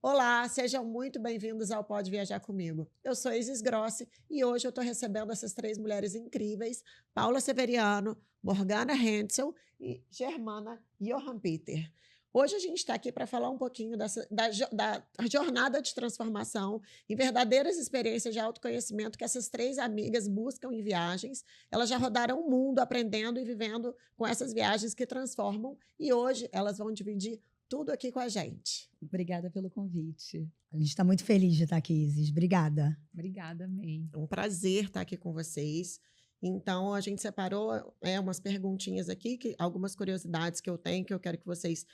Olá, sejam muito bem-vindos ao Pode Viajar Comigo. Eu sou Isis Grossi e hoje eu estou recebendo essas três mulheres incríveis, Paula Severiano, Morgana Hensel e Germana Johan Peter. Hoje a gente está aqui para falar um pouquinho da jornada de transformação e verdadeiras experiências de autoconhecimento que essas três amigas buscam em viagens. Elas já rodaram o mundo aprendendo e vivendo com essas viagens que transformam e hoje elas vão dividir tudo aqui com a gente. Obrigada pelo convite. A gente está muito feliz de estar aqui, Isis. Obrigada. Obrigada, May. É um prazer estar aqui com vocês. Então, a gente separou umas perguntinhas aqui, algumas curiosidades que eu tenho, que eu quero que vocês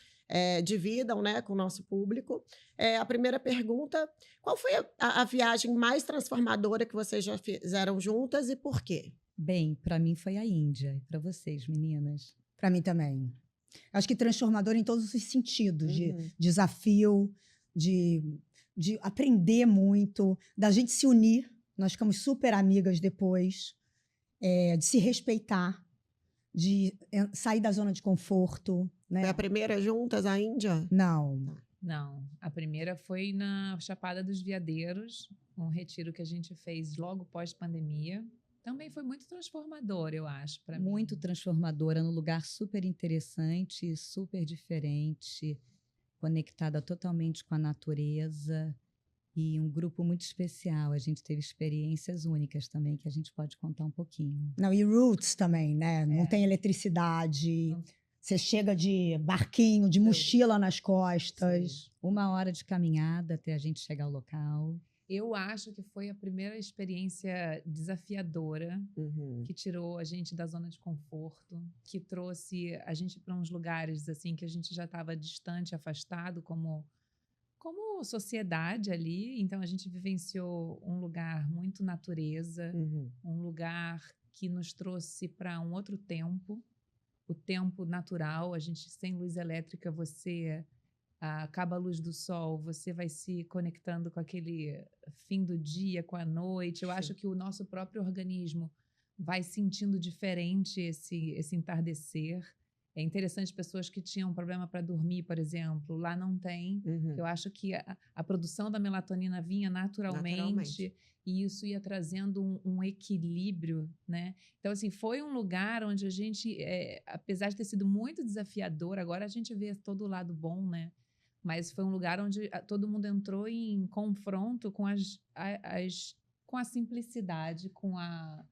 dividam, né, com o nosso público. A primeira pergunta, qual foi a viagem mais transformadora que vocês já fizeram juntas e por quê? Bem, para mim foi a Índia. E para vocês, meninas? Para mim também. Acho que transformador em todos os sentidos, de desafio, de aprender muito, da gente se unir. Nós ficamos super amigas depois, de se respeitar, de sair da zona de conforto. Né? Foi a primeira juntas, a Índia? Não. Não, a primeira foi na Chapada dos Veadeiros, um retiro que a gente fez logo pós-pandemia. Também foi muito transformador, eu acho, para mim. Muito transformadora, num lugar super interessante, super diferente, conectada totalmente com a natureza e um grupo muito especial. A gente teve experiências únicas também, que a gente pode contar um pouquinho. Não, e roots também, né? Não tem eletricidade. Você chega de barquinho, de mochila nas costas. Sim. 1 hora de caminhada até a gente chegar ao local. Eu acho que foi a primeira experiência desafiadora que tirou a gente da zona de conforto, que trouxe a gente para uns lugares assim que a gente já estava distante, afastado como sociedade ali. Então a gente vivenciou um lugar muito natureza, um lugar que nos trouxe para um outro tempo, o tempo natural. A gente sem luz elétrica, você acaba a luz do sol, você vai se conectando com aquele fim do dia, com a noite. Eu acho que o nosso próprio organismo vai sentindo diferente esse entardecer. É interessante, pessoas que tinham problema para dormir, por exemplo, lá não tem. Eu acho que a produção da melatonina vinha naturalmente. E isso ia trazendo um equilíbrio, né? Então, assim, foi um lugar onde a gente, apesar de ter sido muito desafiador, agora a gente vê todo o lado bom, né? Mas foi um lugar onde todo mundo entrou em confronto com com a simplicidade, com a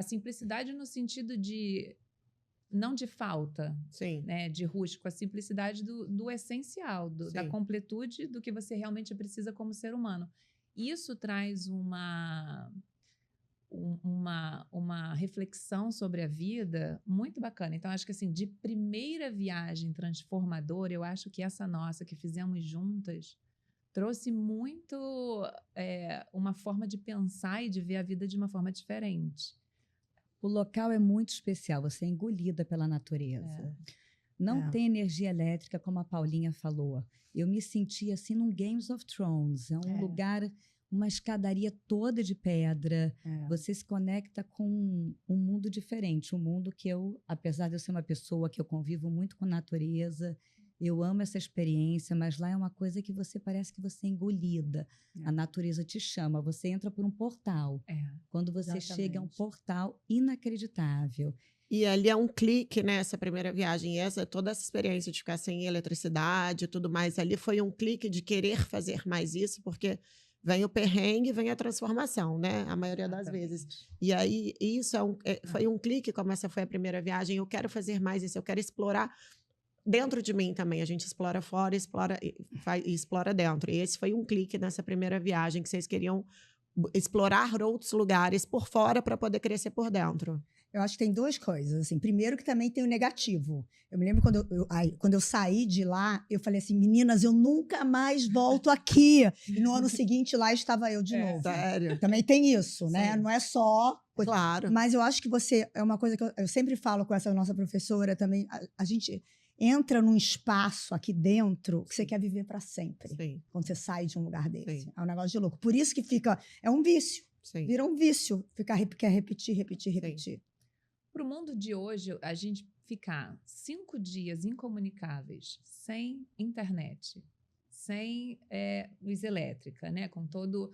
simplicidade no sentido de não de falta, né, de rústico, a simplicidade do essencial, da completude do que você realmente precisa como ser humano. Isso traz uma reflexão sobre a vida muito bacana. Então, acho que assim, de primeira viagem transformadora, eu acho que essa nossa que fizemos juntas trouxe muito uma forma de pensar e de ver a vida de uma forma diferente. O local é muito especial, você é engolida pela natureza. Não tem energia elétrica, como a Paulinha falou. Eu me senti assim num Games of Thrones. É um lugar, uma escadaria toda de pedra. Você se conecta com um mundo diferente. Um mundo que apesar de eu ser uma pessoa que eu convivo muito com natureza, eu amo essa experiência, mas lá é uma coisa que você parece que você é engolida. A natureza te chama, você entra por um portal. Quando você chega a um portal inacreditável. E ali é um clique, né, essa primeira viagem, toda essa experiência de ficar sem eletricidade e tudo mais, ali foi um clique de querer fazer mais isso, porque vem o perrengue, vem a transformação, né, a maioria das vezes. E aí, isso foi um clique, como essa foi a primeira viagem, eu quero fazer mais isso, eu quero explorar dentro de mim também. A gente explora fora, explora dentro. E esse foi um clique nessa primeira viagem, que vocês queriam explorar outros lugares por fora para poder crescer por dentro. Eu acho que tem duas coisas. Assim, primeiro que também tem o negativo. Eu me lembro quando eu saí de lá, eu falei assim, meninas, eu nunca mais volto aqui. E no ano seguinte, lá estava eu de novo. Sério? Também tem isso, né? Sim. Não é só... Claro. Mas eu acho que é uma coisa que eu sempre falo com essa nossa professora também. A gente entra num espaço aqui dentro que você quer viver para sempre. Sim. Quando você sai de um lugar desse. Sim. É um negócio de louco. Por isso que é um vício. Sim. Vira um vício. Quer repetir. Para o mundo de hoje, a gente ficar 5 dias incomunicáveis, sem internet, sem luz elétrica, né? Com todo,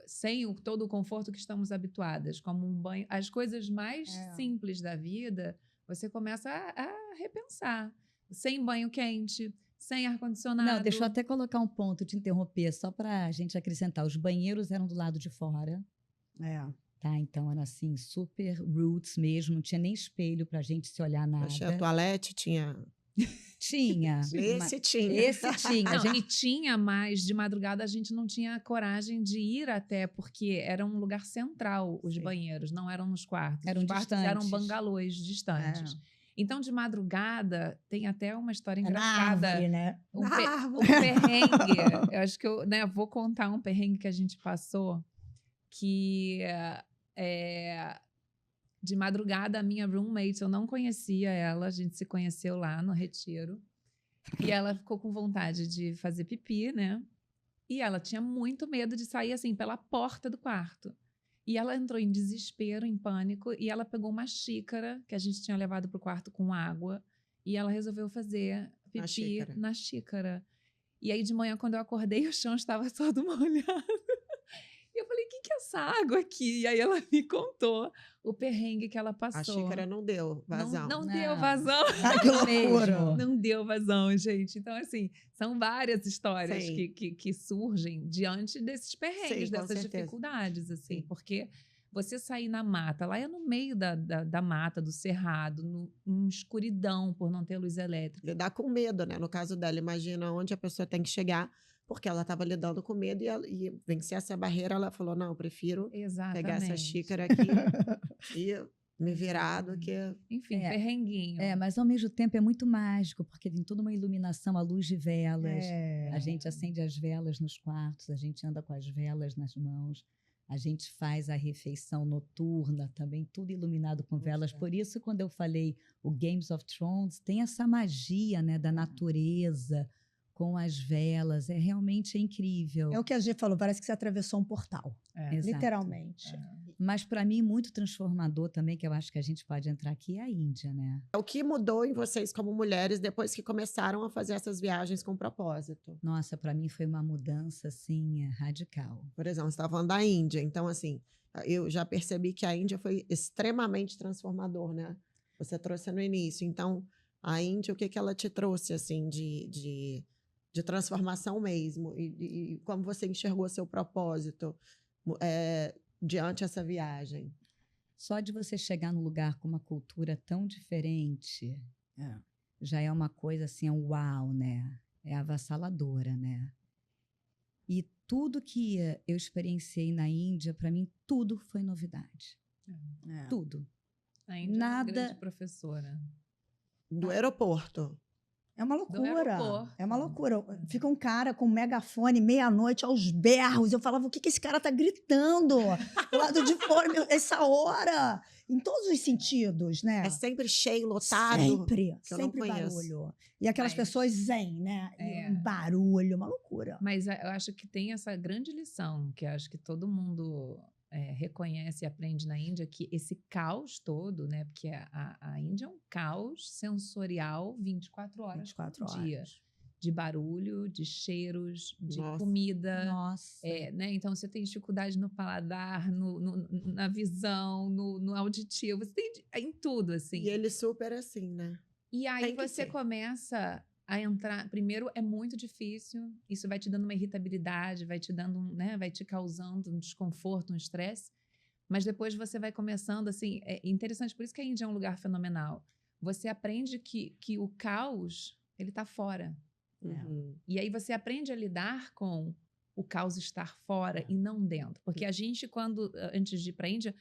sem todo o conforto que estamos habituadas, como um banho. As coisas mais simples da vida, você começa a repensar. Sem banho quente, sem ar-condicionado. Não, deixa eu até colocar um ponto, te interromper, só para a gente acrescentar. Os banheiros eram do lado de fora. Tá, então era assim, super roots mesmo, não tinha nem espelho pra gente se olhar nada. Achei a toalete, tinha... Tinha. Esse tinha. Esse tinha. Não, e tinha, mas de madrugada a gente não tinha coragem de ir até, porque era um lugar central, os banheiros, não eram nos quartos. Eram os quartos distantes. eram bangalôs distantes. Então, de madrugada, tem até uma história engraçada. Na árvore, né? Um perrengue. Eu acho que eu vou contar um perrengue que a gente passou, que de madrugada, a minha roommate, eu não conhecia ela, a gente se conheceu lá no Retiro, e ela ficou com vontade de fazer pipi, né? E ela tinha muito medo de sair, assim, pela porta do quarto. E ela entrou em desespero, em pânico, e ela pegou uma xícara que a gente tinha levado para o quarto com água, e ela resolveu fazer pipi na xícara. E aí, de manhã, quando eu acordei, o chão estava todo molhado. E eu falei, o que é essa água aqui? E aí ela me contou o perrengue que ela passou. A xícara não deu vazão. Não deu vazão. Ai, que loucura. Não deu vazão, gente. Então, assim, são várias histórias que surgem diante desses perrengues, dessas dificuldades, assim. Porque você sair na mata, lá é no meio da mata, do cerrado, numa escuridão, por não ter luz elétrica. Lidar com medo, né? No caso dela, imagina onde a pessoa tem que chegar, porque ela estava lidando com medo e vencer essa barreira, ela falou, não, eu prefiro pegar essa xícara aqui e me virar do que... Enfim, perrenguinho. Mas ao mesmo tempo é muito mágico, porque tem toda uma iluminação à luz de velas. A gente acende as velas nos quartos, a gente anda com as velas nas mãos, a gente faz a refeição noturna também, tudo iluminado com velas. Por isso, quando eu falei o Games of Thrones, tem essa magia, né, da natureza, com as velas, realmente incrível. É o que a G falou, parece que você atravessou um portal, literalmente. Mas para mim, muito transformador também, que eu acho que a gente pode entrar aqui, é a Índia, né? O que mudou em vocês como mulheres depois que começaram a fazer essas viagens com propósito? Nossa, para mim foi uma mudança, assim, radical. Por exemplo, você estava falando da Índia, então, assim, eu já percebi que a Índia foi extremamente transformador, né? Você trouxe no início, então, a Índia, o que ela te trouxe, assim, de transformação mesmo, e como você enxergou seu propósito diante dessa viagem? Só de você chegar num lugar com uma cultura tão diferente, já é uma coisa assim, uau, né? É avassaladora, né? E tudo que eu experienciei na Índia, para mim, tudo foi novidade. Tudo. A Índia é uma grande professora. Do aeroporto. É uma loucura. É uma loucura. Fica um cara com um megafone meia-noite aos berros. Eu falava, o que esse cara tá gritando? Do lado de fora, essa hora. Em todos os sentidos, né? É sempre cheio, lotado. Sempre barulho. E aquelas pessoas zen, né? E um barulho, uma loucura. Mas eu acho que tem essa grande lição, que eu acho que todo mundo reconhece e aprende na Índia, que esse caos todo, né? Porque a Índia é um caos sensorial 24 horas por dia. De barulho, de cheiros, de comida. Né? Então, você tem dificuldade no paladar, na visão, no auditivo. Você tem em tudo, assim. E ele super assim, né? E aí você começa a entrar... Primeiro, é muito difícil. Isso vai te dando uma irritabilidade, vai te dando, né? Vai te causando um desconforto, um estresse. Mas depois você vai começando, assim... É interessante, por isso que a Índia é um lugar fenomenal. Você aprende que o caos, ele está fora. E aí você aprende a lidar com o caos estar fora e não dentro. Porque a gente, antes de ir para a Índia,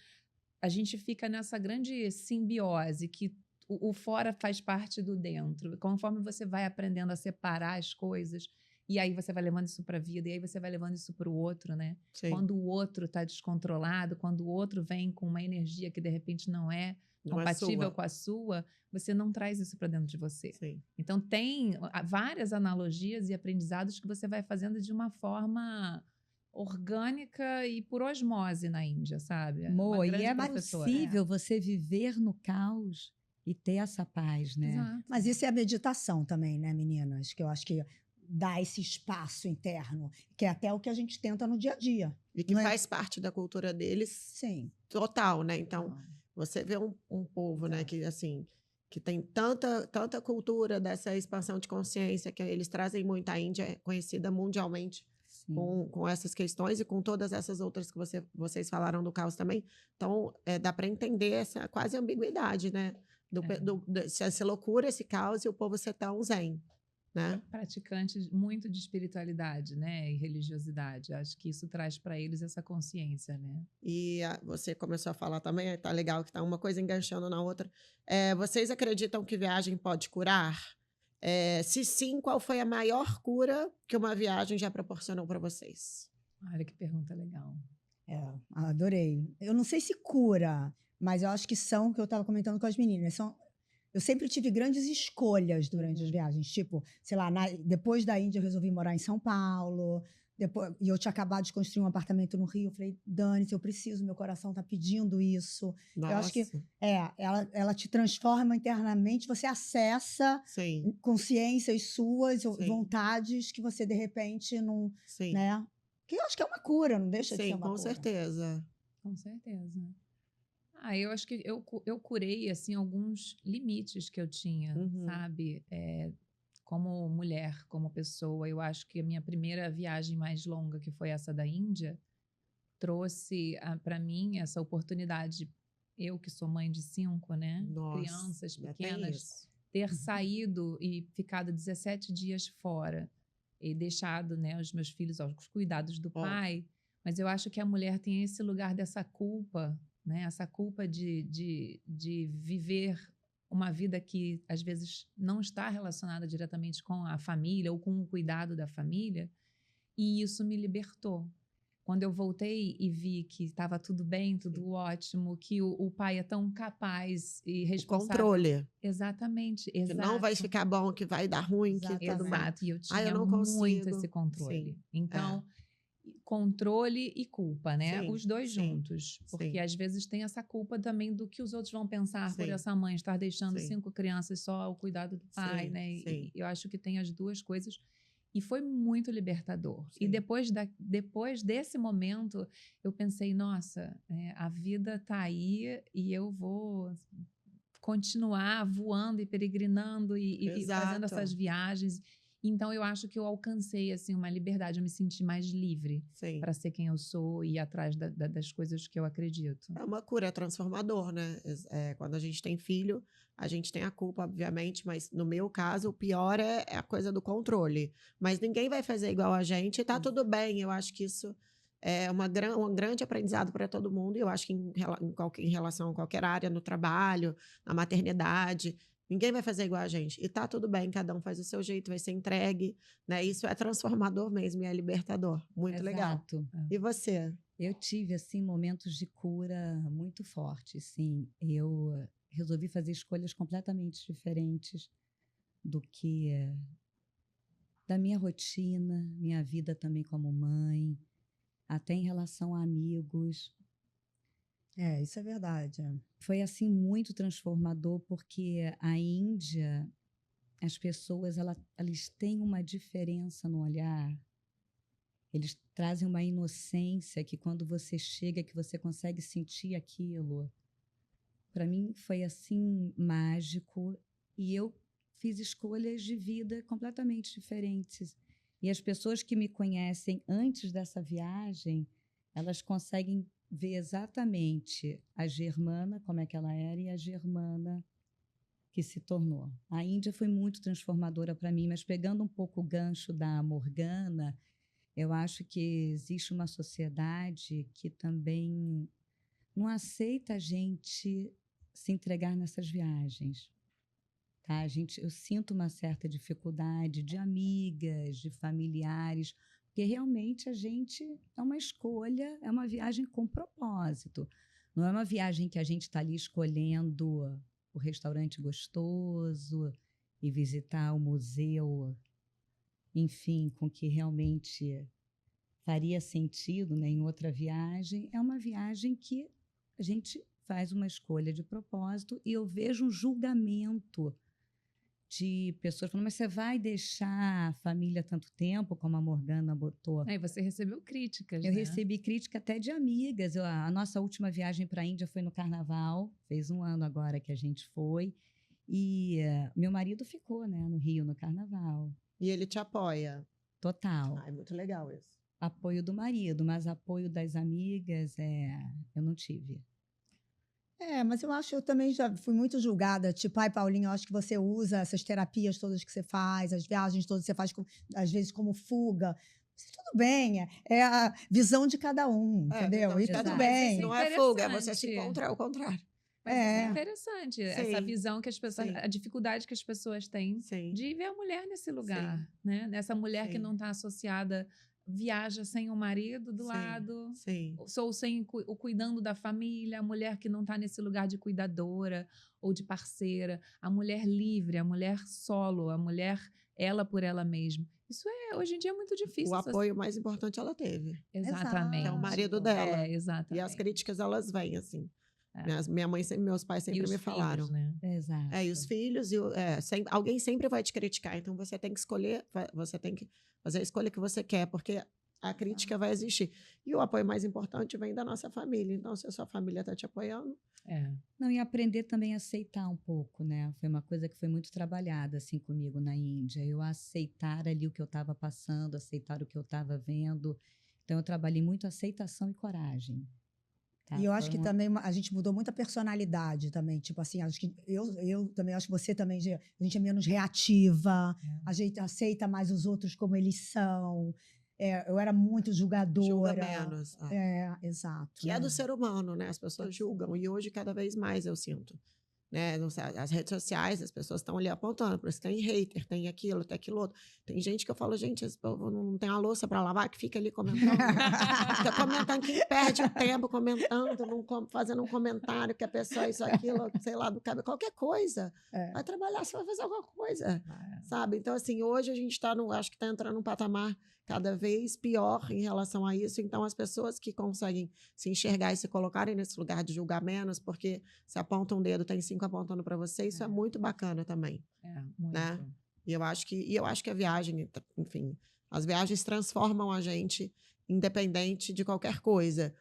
a gente fica nessa grande simbiose que o fora faz parte do dentro. Conforme você vai aprendendo a separar as coisas, e aí você vai levando isso para a vida, e aí você vai levando isso para o outro, né? Sim. Quando o outro está descontrolado, quando o outro vem com uma energia que de repente não é compatível com a sua, você não traz isso para dentro de você. Sim. Então, tem várias analogias e aprendizados que você vai fazendo de uma forma orgânica e por osmose na Índia, sabe? E é possível você viver no caos e ter essa paz, né? Exato. Mas isso é a meditação também, né, meninas? Que eu acho que dar esse espaço interno, que é até o que a gente tenta no dia a dia. E que faz parte da cultura deles. Sim. Total, né? Então, você vê um povo, né, que assim, que tem tanta cultura dessa expansão de consciência, que eles trazem muito. A Índia é conhecida mundialmente com essas questões e com todas essas outras que vocês falaram do caos também. Então, dá para entender essa quase ambiguidade, né? Essa loucura, esse caos e o povo ser tão zen. Né? Praticantes muito de espiritualidade, né, e religiosidade. Acho que isso traz para eles essa consciência, né? E você começou a falar também, tá legal que tá uma coisa enganchando na outra. Vocês acreditam que viagem pode curar? Se sim, qual foi a maior cura que uma viagem já proporcionou para vocês? Olha que pergunta legal. Adorei. Eu não sei se cura, mas eu acho que são, que eu estava comentando com as meninas, eu sempre tive grandes escolhas durante as viagens. Tipo, sei lá, depois da Índia eu resolvi morar em São Paulo. E eu tinha acabado de construir um apartamento no Rio. Eu falei, Dani, eu preciso, meu coração está pedindo isso. Nossa. Eu acho que ela te transforma internamente, você acessa consciências suas, vontades que você, de repente, não... Né? Que eu acho que é uma cura, não deixa de ser uma cura. Sim, com certeza. Com certeza. Eu acho que eu curei, assim, alguns limites que eu tinha, sabe? Como mulher, como pessoa. Eu acho que a minha primeira viagem mais longa, que foi essa da Índia, trouxe para mim essa oportunidade. Eu, que sou mãe de 5, né? Nossa, crianças pequenas, ter saído e ficado 17 dias fora e deixado, né, os meus filhos aos cuidados do pai. Mas eu acho que a mulher tem esse lugar dessa culpa, né? Essa culpa de viver uma vida que, às vezes, não está relacionada diretamente com a família ou com o cuidado da família. E isso me libertou. Quando eu voltei e vi que estava tudo bem, tudo ótimo, que o pai é tão capaz e responsável. O controle. Exatamente. Que não vai ficar bom, que vai dar ruim. Exato. E eu tinha muito esse controle. Então... controle e culpa, né? Os dois juntos. Porque às vezes tem essa culpa também do que os outros vão pensar por essa mãe estar deixando 5 crianças só ao cuidado do pai, né? E eu acho que tem as duas coisas. E foi muito libertador. E depois desse momento, eu pensei, nossa, a vida tá aí e eu vou continuar voando e peregrinando e fazendo essas viagens. Então, eu acho que eu alcancei, assim, uma liberdade, eu me senti mais livre para ser quem eu sou e ir atrás das coisas que eu acredito. É uma cura, é transformador, né? Quando a gente tem filho, a gente tem a culpa, obviamente, mas no meu caso, o pior é a coisa do controle. Mas ninguém vai fazer igual a gente e tá tudo bem. Eu acho que isso é um grande aprendizado para todo mundo. E eu acho que em relação a qualquer área, no trabalho, na maternidade... Ninguém vai fazer igual a gente. E tá tudo bem, cada um faz o seu jeito, vai ser entregue, né? Isso é transformador mesmo e é libertador. Muito legal. E você? Eu tive, assim, momentos de cura muito fortes, sim. Eu resolvi fazer escolhas completamente diferentes do que da minha rotina, minha vida também como mãe, até em relação a amigos. Isso é verdade. Foi, assim, muito transformador, porque a Índia, as pessoas, eles têm uma diferença no olhar. Eles trazem uma inocência que, quando você chega, que você consegue sentir aquilo. Para mim, foi, assim, mágico. E eu fiz escolhas de vida completamente diferentes. E as pessoas que me conhecem antes dessa viagem, elas conseguem ver exatamente a Germana, como é que ela era, e a Germana que se tornou. A Índia foi muito transformadora para mim, mas pegando um pouco o gancho da Morgana, eu acho que existe uma sociedade que também não aceita a gente se entregar nessas viagens. Tá? Eu sinto uma certa dificuldade de amigas, de familiares, porque realmente a gente é uma escolha, é uma viagem com propósito. Não é uma viagem que a gente está ali escolhendo o restaurante gostoso e visitar o museu, enfim, com que realmente faria sentido, né, em outra viagem. É uma viagem que a gente faz uma escolha de propósito e eu vejo um julgamento de pessoas falando, mas você vai deixar a família tanto tempo, como a Morgana botou? E você recebeu críticas, Eu né? recebi crítica até de amigas. A nossa última viagem para a Índia foi no Carnaval, fez 1 ano agora que a gente foi, e meu marido ficou, né, no Rio, no Carnaval. E ele te apoia? Total. É muito legal isso. Apoio do marido, mas apoio das amigas, eu não tive. Mas eu também já fui muito julgada, tipo, ai, Paulinho, eu acho que você usa essas terapias todas que você faz, as viagens todas que você faz, às vezes, como fuga. Mas tudo bem, é a visão de cada um, entendeu? E tudo bem. Não é fuga, é você se encontrar ao contrário. Mas isso é interessante, essa visão que as pessoas, a dificuldade que as pessoas têm de ver a mulher nesse lugar, né? Nessa mulher que não está associada, viaja sem o marido do lado, ou sem o cuidando da família, a mulher que não está nesse lugar de cuidadora ou de parceira, a mulher livre, a mulher solo, a mulher ela por ela mesma. Isso hoje em dia é muito difícil. O apoio mais importante ela teve. Exatamente. É o marido dela. Exatamente. E as críticas, elas vêm, assim. Minha mãe e meus pais sempre me falaram. Filhos, né? Exato. E os filhos, alguém sempre vai te criticar. Então, você tem que escolher, você tem que fazer a escolha que você quer, porque a crítica vai existir. E o apoio mais importante vem da nossa família. Então, se a sua família está te apoiando... Não, e aprender também a aceitar um pouco, né? Foi uma coisa que foi muito trabalhada, assim, comigo na Índia. Eu aceitar ali o que eu estava passando, aceitar o que eu estava vendo. Então, eu trabalhei muito aceitação e coragem. Tá? E eu acho que também a gente mudou muito a personalidade também. Tipo assim, acho que eu também acho que você também, a gente é menos reativa, a gente aceita mais os outros como eles são. Eu era muito julgadora. Julga menos. Exato. Que é do ser humano, né? As pessoas julgam. E hoje, cada vez mais, eu sinto. Né? As redes sociais, as pessoas estão ali apontando. Por isso tem hater, tem aquilo, tem aquilo outro. Tem gente que eu falo, gente, esse povo não tem a louça para lavar, que fica ali comentando. Fica comentando, que perde o tempo comentando, fazendo um comentário que a pessoa isso, aquilo, sei lá, do cabelo, qualquer coisa. Vai trabalhar, você vai fazer alguma coisa, sabe? Então, assim, hoje a gente acho que está entrando num patamar cada vez pior em relação a isso. Então, as pessoas que conseguem se enxergar e se colocarem nesse lugar de julgar menos, porque se aponta um dedo, tem 5 apontando para você, isso é muito bacana também. Muito. Né? E eu acho que a viagem, enfim, as viagens transformam a gente independente de qualquer coisa.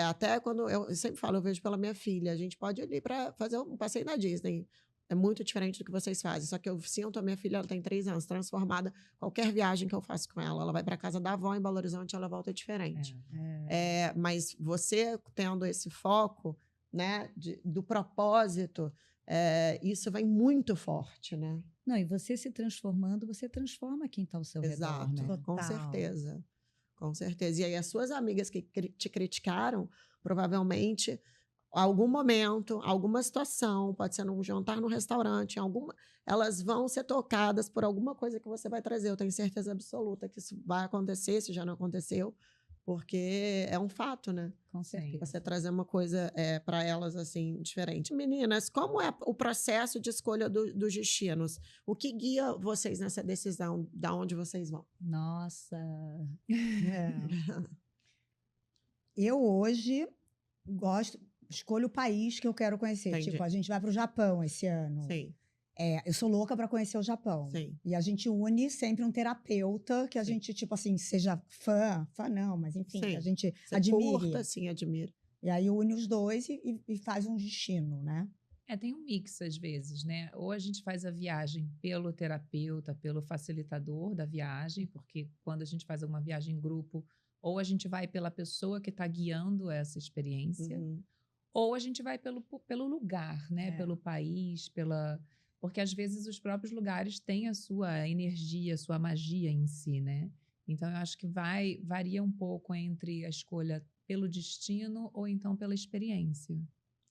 Até quando eu sempre falo, eu vejo pela minha filha, a gente pode ir ali para fazer um passeio na Disney. É muito diferente do que vocês fazem. Só que eu sinto a minha filha, ela tem 3 anos, transformada. Qualquer viagem que eu faço com ela vai para casa da avó em Belo Horizonte, ela volta diferente. Mas você tendo esse foco, né, do propósito, isso vem muito forte, né? Não, e você se transformando, você transforma quem está ao seu redor, né? Com certeza. Com certeza. E aí as suas amigas que te criticaram, provavelmente... algum momento, alguma situação, pode ser num jantar, num restaurante, elas vão ser tocadas por alguma coisa que você vai trazer. Eu tenho certeza absoluta que isso vai acontecer, se já não aconteceu, porque é um fato, né? Com certeza. Você trazer uma coisa para elas, assim, diferente. Meninas, como é o processo de escolha dos destinos? O que guia vocês nessa decisão de onde vocês vão? Nossa! Eu hoje escolho o país que eu quero conhecer. Entendi. Tipo, a gente vai para o Japão esse ano. Sim. Eu sou louca para conhecer o Japão. Sim. E a gente une sempre um terapeuta que a gente, tipo assim, seja fã não, mas enfim, Sim. a gente Você admire. curta, sim, admira. E aí une os dois e faz um destino, né? Tem um mix às vezes, né? Ou a gente faz a viagem pelo terapeuta, pelo facilitador da viagem, porque quando a gente faz alguma viagem em grupo, ou a gente vai pela pessoa que está guiando essa experiência, ou a gente vai pelo lugar, né? Pelo país, porque às vezes os próprios lugares têm a sua energia, a sua magia em si, né? Então eu acho que varia um pouco entre a escolha pelo destino ou então pela experiência.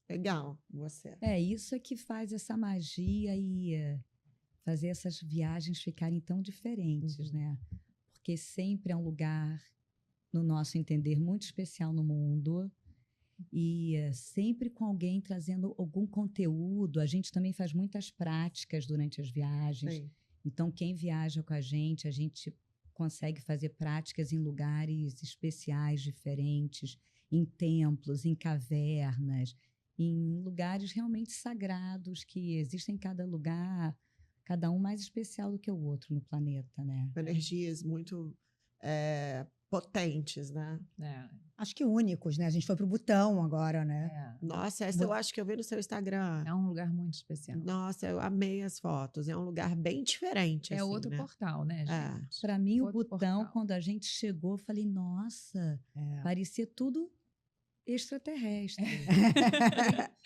Legal, você. Isso é que faz essa magia e fazer essas viagens ficarem tão diferentes, né? Porque sempre é um lugar, no nosso entender, muito especial no mundo. E sempre com alguém trazendo algum conteúdo. A gente também faz muitas práticas durante as viagens. Sim. Então, quem viaja com a gente consegue fazer práticas em lugares especiais, diferentes, em templos, em cavernas, em lugares realmente sagrados que existem em cada lugar. cada um mais especial do que o outro no planeta, né? Energias muito potentes, né? Acho que únicos, né? A gente foi pro Butão agora, né? Nossa, essa eu acho que eu vi no seu Instagram. É um lugar muito especial. Nossa, eu amei as fotos. É um lugar bem diferente, É assim, outro né? portal, né, gente? Para mim, Outro o Butão, portal. quando a gente chegou, eu falei, nossa, parecia tudo extraterrestre.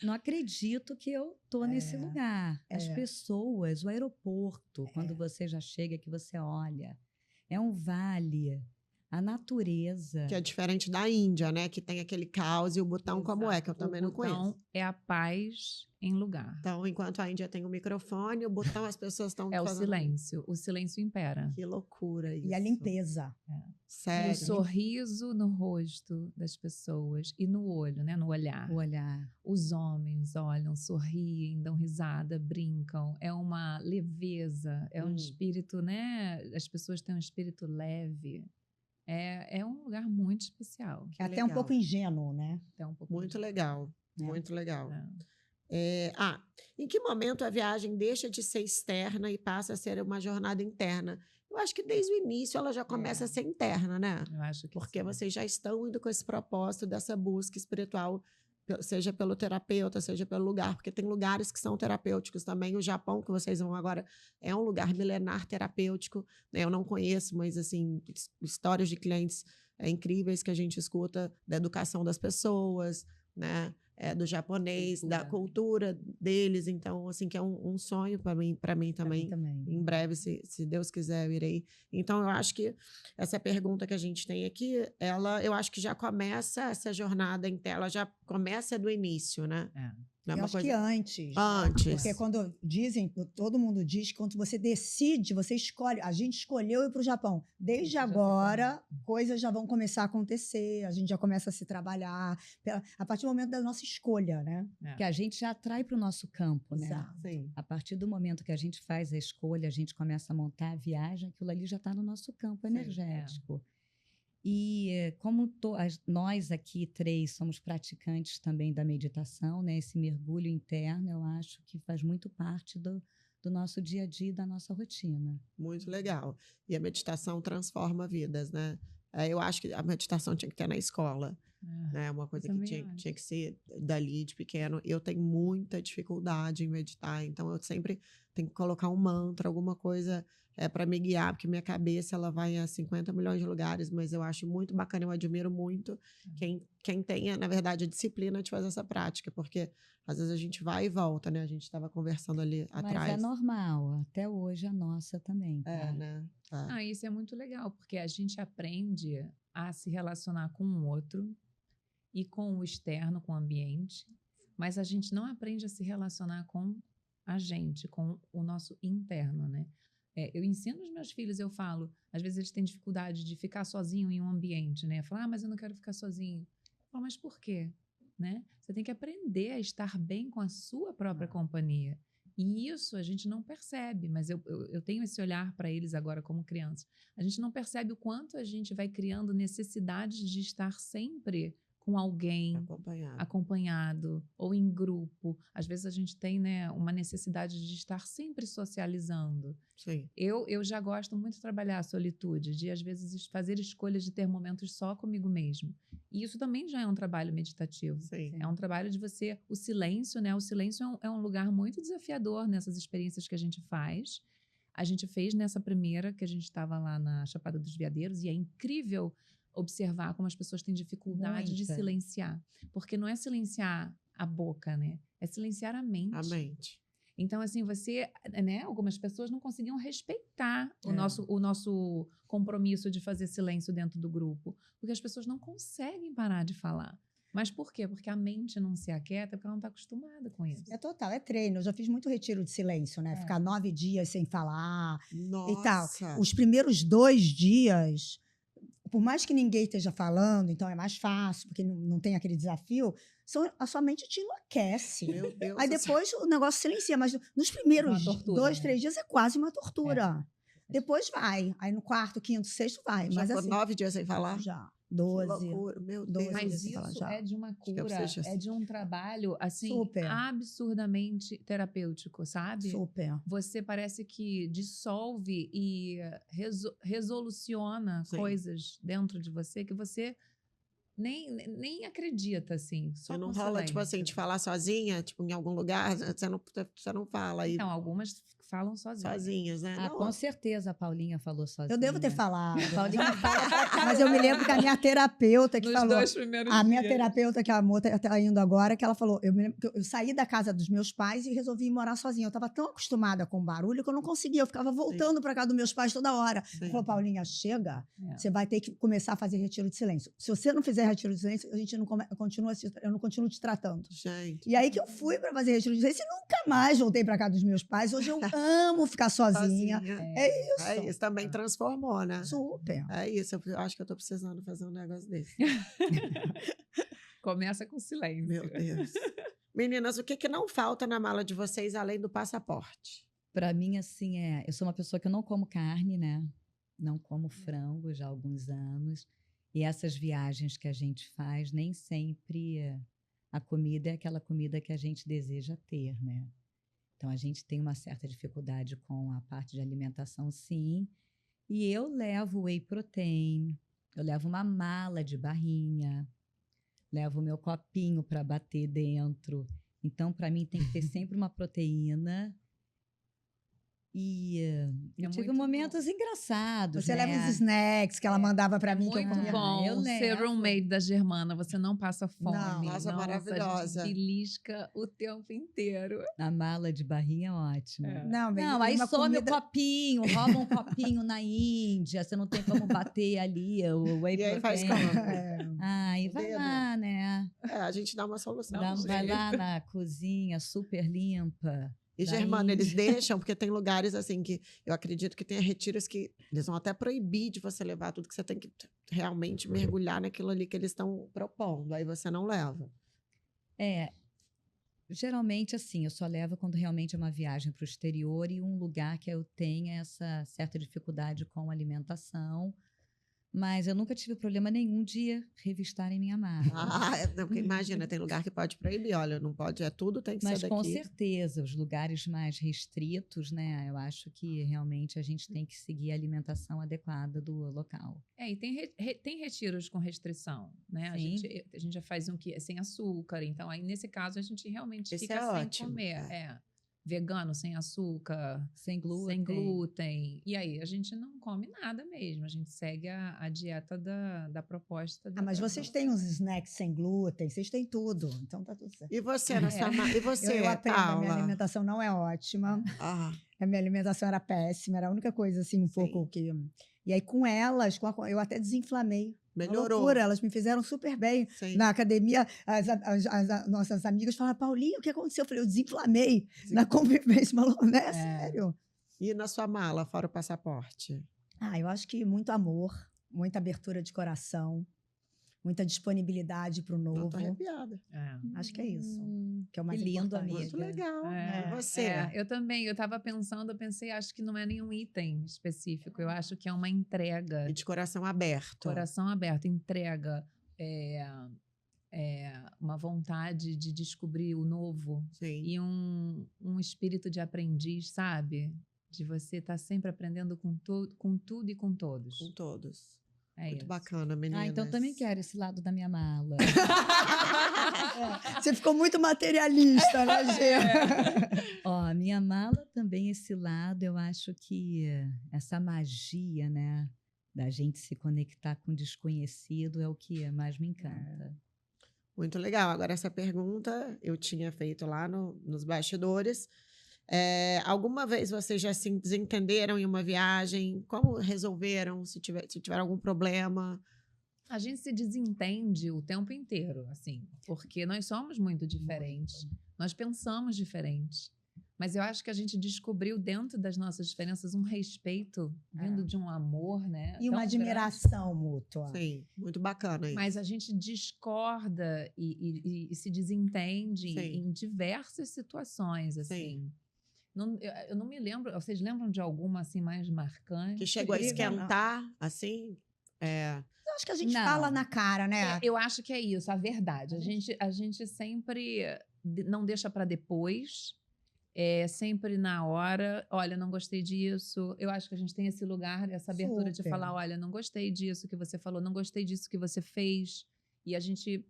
Não acredito que eu tô nesse lugar. As pessoas, o aeroporto, quando você já chega, que você olha, é um vale, a natureza. Que é diferente da Índia, né? Que tem aquele caos e o Butão como é, que eu também não conheço. O Butão é a paz em lugar. Então, enquanto a Índia tem o microfone, o Butão as pessoas estão É o silêncio. O silêncio impera. Que loucura isso. E a limpeza. Sério. E o sorriso no rosto das pessoas e no olho, né? No olhar. O olhar. Os homens olham, sorriem, dão risada, brincam. É uma leveza, é um espírito, né? As pessoas têm um espírito leve. É um lugar muito especial. É até um pouco ingênuo, né? Até um pouco Muito legal. Muito legal. É. Em que momento a viagem deixa de ser externa e passa a ser uma jornada interna? Eu acho que desde o início ela já começa a ser interna, né? Eu acho que Porque sim. vocês já estão indo com esse propósito dessa busca espiritual, seja pelo terapeuta, seja pelo lugar, porque tem lugares que são terapêuticos também. O Japão, que vocês vão agora, é um lugar milenar terapêutico, né? Eu não conheço, mas assim, histórias de clientes incríveis que a gente escuta da educação das pessoas, né? Do japonês, da cultura deles. Então, assim, que é um sonho para mim também. Em breve, se Deus quiser, eu irei. Então, eu acho que essa pergunta que a gente tem aqui, eu acho que já começa essa jornada interna, ela já começa do início, né? Eu acho que antes. Antes. Porque quando dizem, todo mundo diz que quando você decide, você escolhe. A gente escolheu ir para o Japão. Desde agora, coisas já vão começar a acontecer, a gente já começa a se trabalhar, a partir do momento da nossa escolha, né? Que a gente já atrai para o nosso campo, né? Exato. Sim. A partir do momento que a gente faz a escolha, a gente começa a montar a viagem, aquilo ali já está no nosso campo energético. E como nós aqui 3 somos praticantes também da meditação, né? Esse mergulho interno, eu acho que faz muito parte do nosso dia a dia, da nossa rotina. Muito legal. E a meditação transforma vidas, né? Eu acho que a meditação tinha que ter na escola. Né? Uma coisa que tinha que ser dali de pequeno. Eu tenho muita dificuldade em meditar, então eu sempre tenho que colocar um mantra, alguma coisa para me guiar, porque minha cabeça ela vai a 50 milhões de lugares, mas eu acho muito bacana, eu admiro muito quem tenha, na verdade, a disciplina de fazer essa prática, porque às vezes a gente vai e volta, né? A gente estava conversando ali atrás. Mas é normal, até hoje a nossa também. Tá? Né? Isso é muito legal, porque a gente aprende a se relacionar com o outro e com o externo, com o ambiente, mas a gente não aprende a se relacionar com a gente, com o nosso interno, né? Eu ensino os meus filhos, eu falo, às vezes eles têm dificuldade de ficar sozinho em um ambiente, né? Falar, mas eu não quero ficar sozinho. Eu falo, mas por quê? Né? Você tem que aprender a estar bem com a sua própria companhia. E isso a gente não percebe, mas eu tenho esse olhar para eles agora como criança. A gente não percebe o quanto a gente vai criando necessidades de estar sempre com alguém acompanhado ou em grupo. Às vezes a gente tem, né, uma necessidade de estar sempre socializando. Sim. Eu já gosto muito de trabalhar a solitude, de às vezes fazer escolhas de ter momentos só comigo mesmo. E isso também já é um trabalho meditativo. Sim. É um trabalho de você... O silêncio, né? O silêncio é um lugar muito desafiador nessas experiências que a gente faz. A gente fez nessa primeira, que a gente estava lá na Chapada dos Veadeiros, e é incrível observar como as pessoas têm dificuldade de silenciar. Porque não é silenciar a boca, né? É silenciar a mente. A mente. Então, assim, né? Algumas pessoas não conseguiam respeitar o nosso compromisso de fazer silêncio dentro do grupo. Porque as pessoas não conseguem parar de falar. Mas por quê? Porque a mente não se aquieta, porque ela não está acostumada com isso. É total, é treino. Eu já fiz muito retiro de silêncio, né? Ficar 9 dias sem falar e tal. Os primeiros 2 dias... Por mais que ninguém esteja falando, então é mais fácil, porque não tem aquele desafio, a sua mente te enlouquece. Meu Deus. Aí depois o negócio silencia, mas nos primeiros tortura, 2, 3 dias é quase uma tortura. Depois vai. Aí no 4º, 5º, 6º vai. Já mas ficou assim, 9 dias sem falar? Já. 12. Que loucura, meu Deus. Mas Você fala isso já. é de uma que eu cura, preciso disso. é de um trabalho, assim, Super. absurdamente terapêutico, sabe? Super. Você parece que dissolve e resoluciona Sim. coisas dentro de você que você nem acredita, assim. Só Você não com rola, tipo assim, silêncio. de falar sozinha, tipo, em algum lugar, você não fala aí Então, algumas falam sozinhas. sozinhas, né? Ah, Não, com certeza a Paulinha falou sozinha. Eu devo ter falado. A Paulinha fala pra caramba. Mas eu me lembro que a minha terapeuta que Nos falou. 2 primeiros A minha dias. terapeuta, que a moça está indo agora, que ela falou, eu me lembro que eu saí da casa dos meus pais e resolvi ir morar sozinha. Eu estava tão acostumada com barulho que eu não conseguia. Eu ficava voltando para casa dos meus pais toda hora. Sim. Ela falou, Paulinha, chega. É. Você vai ter que começar a fazer retiro de silêncio. Se você não fizer retiro de silêncio, a gente não eu não continuo te tratando. gente. E aí que eu fui para fazer retiro de silêncio e nunca mais voltei para casa dos meus pais. Hoje eu amo ficar sozinha. É isso. É isso, também transformou, né? Super. É isso, eu acho que eu tô precisando fazer um negócio desse. Começa com silêncio. Meu Deus. Meninas, o que que não falta na mala de vocês além do passaporte? Pra mim, assim, eu sou uma pessoa que eu não como carne, né? Não como frango já há alguns anos. E essas viagens que a gente faz, nem sempre a comida é aquela comida que a gente deseja ter, né? Então, a gente tem uma certa dificuldade com a parte de alimentação, sim. E eu levo whey protein, eu levo uma mala de barrinha, levo o meu copinho para bater dentro. Então, para mim, tem que ter sempre uma proteína. E eu tive muito momentos engraçados, Você né? leva os snacks que ela mandava para mim, que eu Muito comia. bom eu ser levo. roommate da Germana. Você não passa fome. Não. Nossa, maravilhosa. A gente belisca o tempo inteiro. A mala de barrinha é ótima. É. Não, aí uma some comida... o copinho, rouba um copinho na Índia, você não tem como bater ali o whey E aí faz protein. como? É. Ai, O vai dedo. lá, né? A gente dá uma solução. Vai lá na cozinha super limpa. E, Daí- Germana, eles deixam, porque tem lugares assim que eu acredito que tem retiros que eles vão até proibir de você levar tudo, que você tem que realmente mergulhar naquilo ali que eles estão propondo. Aí você não leva. Geralmente, assim, eu só levo quando realmente é uma viagem para o exterior e um lugar que eu tenha essa certa dificuldade com alimentação. Mas eu nunca tive problema nenhum de revistarem minha mala. Porque imagina, tem lugar que pode proibir. Olha, não pode, tudo tem que Mas ser com daqui. certeza, os lugares mais restritos, né? Eu acho que realmente a gente tem que seguir a alimentação adequada do local. E tem retiros com restrição, né? A Sim. gente já faz um que é sem açúcar. Então, aí nesse caso, a gente realmente Esse fica é sem ótimo, comer. Vegano, sem açúcar, Sem glúten. sem glúten. E aí, a gente não come nada mesmo. A gente segue a dieta da proposta. Mas vocês têm uns snacks sem glúten, vocês têm tudo. Então tá tudo certo. E você, na sua mala? E você, Eu aprendo, a minha Paula? alimentação não é ótima. Ah, A minha alimentação era péssima, era a única coisa assim, um pouco que... E aí com elas, eu até desinflamei. Uma melhorou. loucura, elas me fizeram super bem. Sim. Na academia, as nossas amigas falaram, Paulinha, o que aconteceu? Eu falei, eu desinflamei na convivência. Falou, né? Sério? E na sua mala, fora o passaporte? Eu acho que muito amor, muita abertura de coração, muita disponibilidade para o Eu novo. tô arrepiada. Acho que é isso. Que é o mais Que lindo, importante. Muito amiga. legal. E você? Eu também. Eu estava pensando, acho que não é nenhum item específico. Eu acho que é uma entrega. E de coração aberto. Coração aberto, entrega. Uma vontade de descobrir o novo. Sim. E um espírito de aprendiz, sabe? De você estar sempre aprendendo com tudo e com todos. Com todos. É Muito isso. bacana, meninas. Então também quero esse lado da minha mala. Você ficou muito materialista, né, Gê? Ó, a minha mala também, esse lado, eu acho que essa magia, né, da gente se conectar com o desconhecido é o que mais me encanta. Muito legal. Agora, essa pergunta eu tinha feito lá nos bastidores. Alguma vez vocês já se desentenderam em uma viagem? Como resolveram, se tiver algum problema? A gente se desentende o tempo inteiro, assim, porque nós somos muito diferentes. Nós pensamos diferente. Mas eu acho que a gente descobriu dentro das nossas diferenças um respeito vindo de um amor, né? E uma tão admiração mútua. Sim, muito bacana isso. Mas a gente discorda e se desentende Sim. em diversas situações, assim. Eu não me lembro. Vocês lembram de alguma assim mais marcante? Que chegou a Briga, esquentar, assim? Eu acho que a gente fala na cara, né? Eu acho que é isso, a verdade. A gente sempre não deixa para depois, sempre na hora. Olha, não gostei disso. Eu acho que a gente tem esse lugar, essa abertura de falar, olha, não gostei disso que você falou, não gostei disso que você fez. E a gente,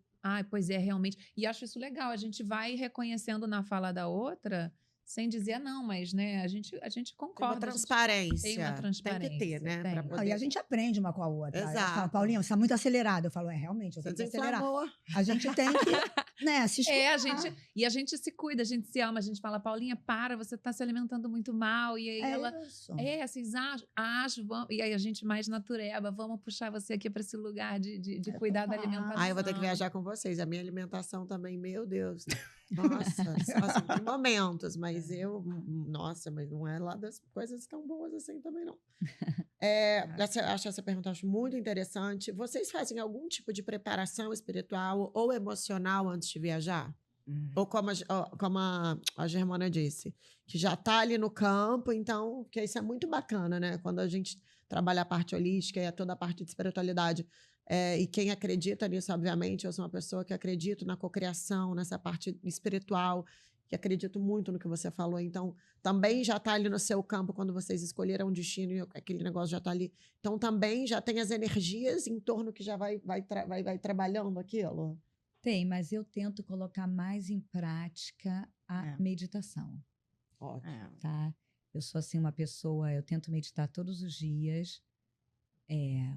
pois é, realmente. E acho isso legal, a gente vai reconhecendo na fala da outra, sem dizer não, mas, né, a gente concorda. Tem uma transparência. Tem uma transparência. Tem que ter, né? Pra poder... E a gente aprende uma com a outra. Exato. Ela fala, Paulinha, você está muito acelerada. Eu falo, realmente, eu tenho que acelerar. A gente tem que, né, se escutar. A gente se cuida, a gente se ama, a gente fala, Paulinha, para, você está se alimentando muito mal. E aí vocês acham, vamos... E aí a gente mais natureba, vamos puxar você aqui para esse lugar de cuidar da alimentação. Eu vou ter que viajar com vocês. A minha alimentação também, meu Deus. Nossa, só tem momentos, mas mas não é lá das coisas tão boas assim também, não. Acho essa pergunta muito interessante. Vocês fazem algum tipo de preparação espiritual ou emocional antes de viajar? Ou como a Germana disse, que já está ali no campo, então, que isso é muito bacana, né? Quando a gente trabalha a parte holística e toda a parte de espiritualidade. E quem acredita nisso, obviamente, eu sou uma pessoa que acredito na cocriação, nessa parte espiritual, que acredito muito no que você falou. Então, também já está ali no seu campo quando vocês escolheram um destino e aquele negócio já está ali. Então, também já tem as energias em torno que já vai trabalhando aquilo? Tem, mas eu tento colocar mais em prática a meditação. Ótimo. Tá? Eu sou assim uma pessoa, eu tento meditar todos os dias.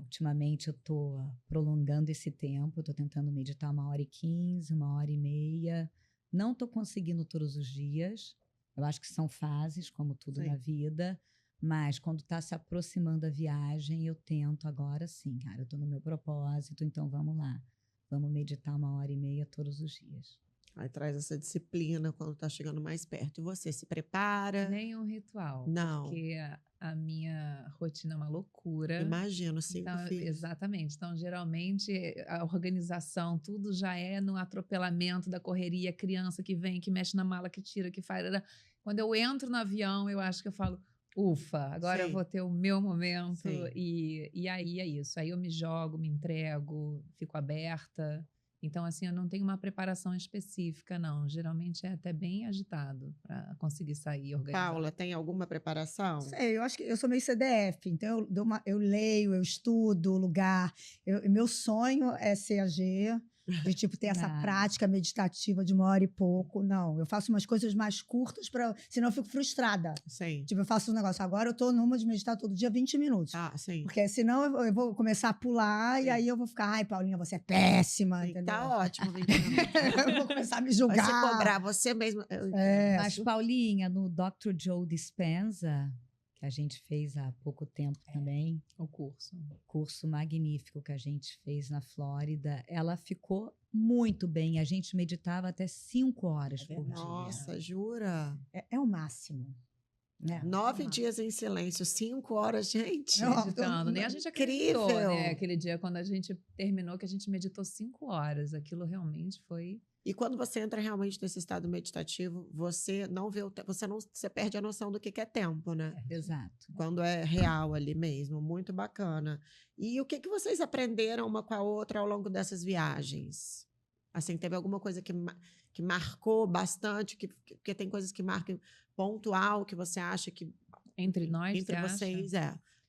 Ultimamente eu estou prolongando esse tempo, estou tentando meditar 1h15, 1h30. Não estou conseguindo todos os dias. Eu acho que são fases, como tudo na vida. Mas quando está se aproximando a viagem, eu tento agora sim, cara. Eu estou no meu propósito, então vamos lá. Vamos meditar 1h30 todos os dias. Aí traz essa disciplina quando está chegando mais perto. E você se prepara? Nenhum ritual. Não. Porque a minha rotina é uma loucura. Imagino, 5 filhos. Exatamente. Então, geralmente, a organização, tudo já é no atropelamento da correria, criança que vem, que mexe na mala, que tira, que faz. Quando eu entro no avião, eu acho que eu falo, ufa, agora eu vou ter o meu momento. E aí é isso. Aí eu me jogo, me entrego, fico aberta. Então, assim, eu não tenho uma preparação específica, não. Geralmente é até bem agitado para conseguir sair organizado. Paula, tem alguma preparação? Eu acho que eu sou meio CDF, então eu leio, eu estudo o lugar. Meu sonho é CAG, de tipo ter essa prática meditativa de 1 hora e pouco. Não, eu faço umas coisas mais curtas, senão eu fico frustrada. Sim. Tipo, eu faço um negócio, agora eu tô numa de meditar todo dia 20 minutos. Sim. Porque senão eu vou começar a pular e aí eu vou ficar, ai, Paulinha, você é péssima, entendeu? Tá ótimo, 20 minutos. Eu vou começar a me julgar. Vai se cobrar você mesmo. Mas, Paulinha, no Dr. Joe Dispenza, que a gente fez há pouco tempo também. O curso magnífico que a gente fez na Flórida. Ela ficou muito bem. A gente meditava até 5 horas por dia. Nossa, jura? É o máximo. 9 dias em silêncio, 5 horas, gente. Meditando. Nem a gente acreditou, né? Aquele dia, quando a gente terminou, que a gente meditou 5 horas. Aquilo realmente foi... E quando você entra realmente nesse estado meditativo, você não vê você perde a noção do que é tempo, né? Exato. Quando é real ali mesmo, muito bacana. E o que vocês aprenderam uma com a outra ao longo dessas viagens? Assim, teve alguma coisa que marcou bastante, que tem coisas que marcam pontual, que você acha que... Entre nós, entre vocês,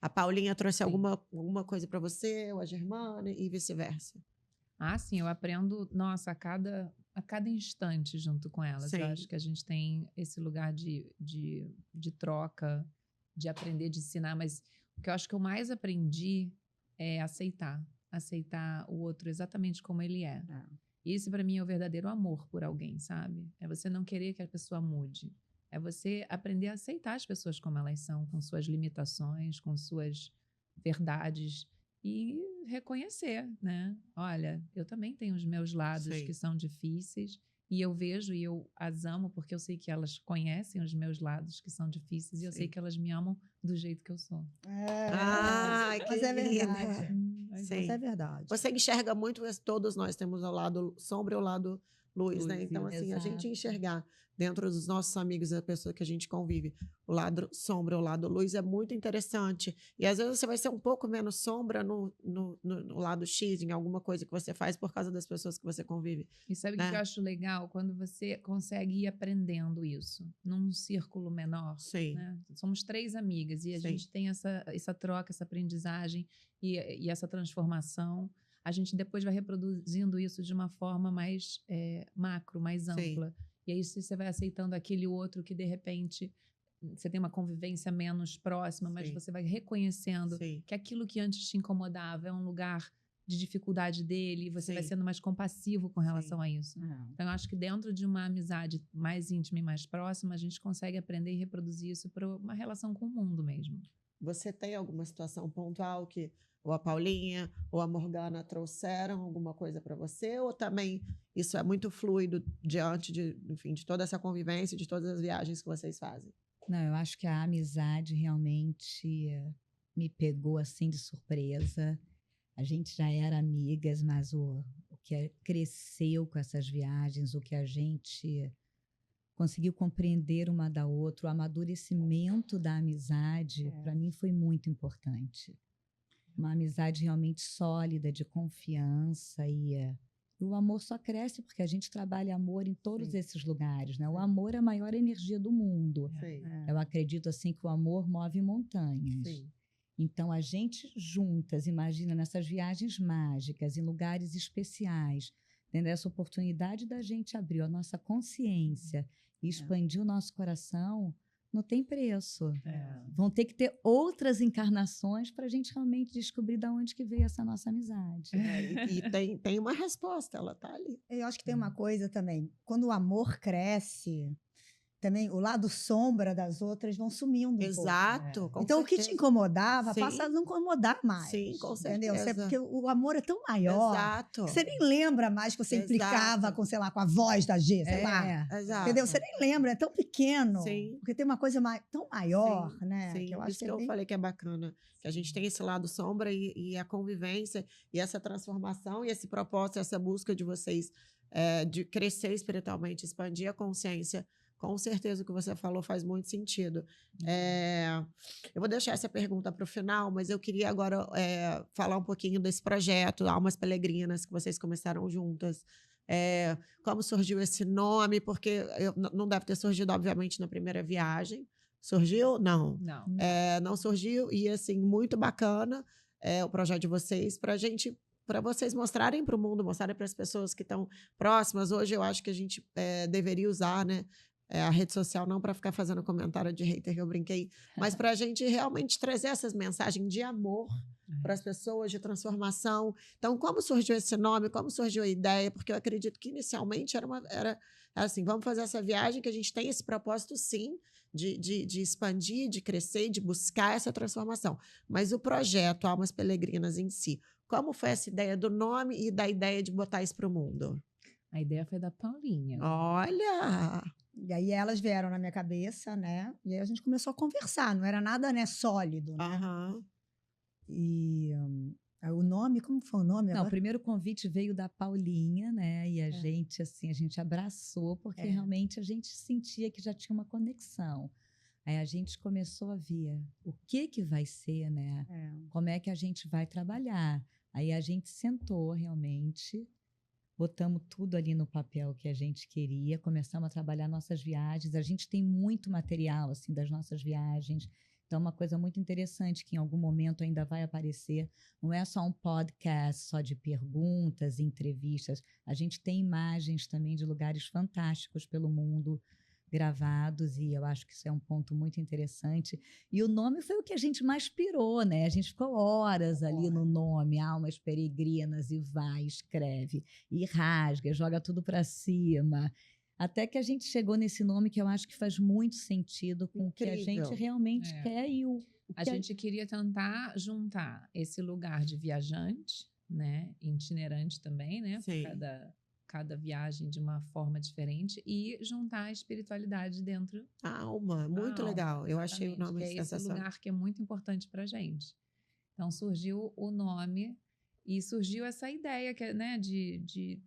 A Paulinha trouxe alguma coisa para você, ou a Germana, e vice-versa. Sim, eu aprendo, nossa, a cada instante junto com elas. Eu acho que a gente tem esse lugar de troca, de aprender, de ensinar, mas o que eu acho que eu mais aprendi é aceitar o outro exatamente como ele é. Isso, para mim, é o verdadeiro amor por alguém, sabe? É você não querer que a pessoa mude. É você aprender a aceitar as pessoas como elas são, com suas limitações, com suas verdades, e reconhecer, né? Olha, eu também tenho os meus lados que são difíceis, e eu vejo e eu as amo porque eu sei que elas conhecem os meus lados que são difíceis, e eu sei que elas me amam do jeito que eu sou. Mas é verdade. Mas é verdade. Você enxerga muito, todos nós temos o lado sombra e o lado luz, né? Então, assim, a gente enxergar dentro dos nossos amigos, a pessoa que a gente convive, o lado sombra, o lado luz é muito interessante. E às vezes você vai ser um pouco menos sombra no lado X, em alguma coisa que você faz por causa das pessoas que você convive. E sabe o que eu acho legal? Quando você consegue ir aprendendo isso num círculo menor. Sim. Né? Somos 3 amigas e a gente tem essa troca, essa aprendizagem e essa transformação. A gente depois vai reproduzindo isso de uma forma mais macro, mais ampla. Sim. E aí você vai aceitando aquele outro que, de repente, você tem uma convivência menos próxima, mas você vai reconhecendo que aquilo que antes te incomodava é um lugar de dificuldade dele, e você vai sendo mais compassivo com relação a isso. Então, eu acho que dentro de uma amizade mais íntima e mais próxima, a gente consegue aprender e reproduzir isso para uma relação com o mundo mesmo. Você tem alguma situação pontual que ou a Paulinha ou a Morgana trouxeram alguma coisa para você? Ou também isso é muito fluido diante de toda essa convivência, de todas as viagens que vocês fazem? Não, eu acho que a amizade realmente me pegou assim de surpresa. A gente já era amigas, mas o que cresceu com essas viagens, o que a gente conseguiu compreender uma da outra, o amadurecimento da amizade, para mim foi muito importante. Uma amizade realmente sólida, de confiança, e o amor só cresce porque a gente trabalha amor em todos esses lugares, né? O amor é a maior energia do mundo. Eu acredito assim que o amor move montanhas. Então, a gente juntas, imagina, nessas viagens mágicas, em lugares especiais, tendo essa oportunidade da gente abrir a nossa consciência e expandir o nosso coração, não tem preço. Vão ter que ter outras encarnações para a gente realmente descobrir de onde que veio essa nossa amizade. E tem uma resposta, ela está ali. Eu acho que tem uma coisa também, quando o amor cresce, também o lado sombra das outras vão sumindo. Exato. Então, o que te incomodava passa a não incomodar mais. Sim, com entendeu? certeza. Porque o amor é tão maior. Exato. Que você nem lembra mais que você implicava com, sei lá, com a voz da G, sei lá. Exato. Entendeu? Você nem lembra, é tão pequeno. Sim. Porque tem uma coisa tão maior, né? Sim, que eu acho isso que eu falei que é bacana. Que a gente tem esse lado sombra e a convivência e essa transformação e esse propósito, essa busca de vocês de crescer espiritualmente, expandir a consciência. Com certeza o que você falou faz muito sentido. Eu vou deixar essa pergunta para o final, mas eu queria agora falar um pouquinho desse projeto, Almas Peregrinas, que vocês começaram juntas. Como surgiu esse nome? Porque não deve ter surgido, obviamente, na primeira viagem. Surgiu? Não. Não surgiu. E, assim, muito bacana o projeto de vocês para vocês mostrarem para o mundo, mostrarem para as pessoas que estão próximas. Hoje eu acho que a gente deveria usar, né? A rede social não para ficar fazendo comentário de hater que eu brinquei, mas para a gente realmente trazer essas mensagens de amor para as pessoas, de transformação. Então, como surgiu esse nome? Como surgiu a ideia? Porque eu acredito que inicialmente era assim, vamos fazer essa viagem que a gente tem esse propósito, sim, de expandir, de crescer, de buscar essa transformação. Mas o projeto Almas Peregrinas em si, como foi essa ideia do nome e da ideia de botar isso para o mundo? A ideia foi da Paulinha. Olha! E aí elas vieram na minha cabeça, né? E aí a gente começou a conversar, não era nada, né, sólido, né? E o nome, como foi o nome? Não, o primeiro convite veio da Paulinha, né? E a gente, assim, a gente abraçou, porque realmente a gente sentia que já tinha uma conexão. Aí a gente começou a ver o que vai ser, né? Como é que a gente vai trabalhar. Aí a gente sentou realmente, botamos tudo ali no papel que a gente queria, começamos a trabalhar nossas viagens. A gente tem muito material assim das nossas viagens. Então, uma coisa muito interessante que em algum momento ainda vai aparecer, não é só um podcast só de perguntas, entrevistas. A gente tem imagens também de lugares fantásticos pelo mundo gravados, e eu acho que isso é um ponto muito interessante. E o nome foi o que a gente mais pirou, né? A gente ficou horas ali no nome, Almas Peregrinas, e vai, escreve, e rasga, joga tudo para cima. Até que a gente chegou nesse nome que eu acho que faz muito sentido com o que a gente realmente quer. E a gente queria tentar juntar esse lugar de viajante, né? Itinerante também, né? Cada viagem de uma forma diferente, e juntar a espiritualidade dentro da alma. Muito legal. Eu achei o nome sensacional. É esse lugar que é muito importante para a gente. Então, surgiu o nome e surgiu essa ideia que, né, de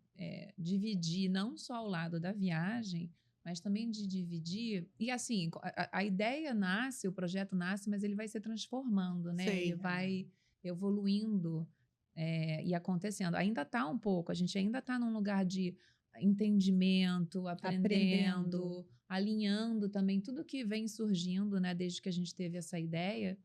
dividir não só o lado da viagem, mas também de dividir. E assim, a ideia nasce, o projeto nasce, mas ele vai se transformando, né? Sim. Ele vai evoluindo e acontecendo. Ainda está um pouco, a gente ainda está num lugar de entendimento, aprendendo, alinhando também tudo que vem surgindo, né? Desde que a gente teve essa ideia.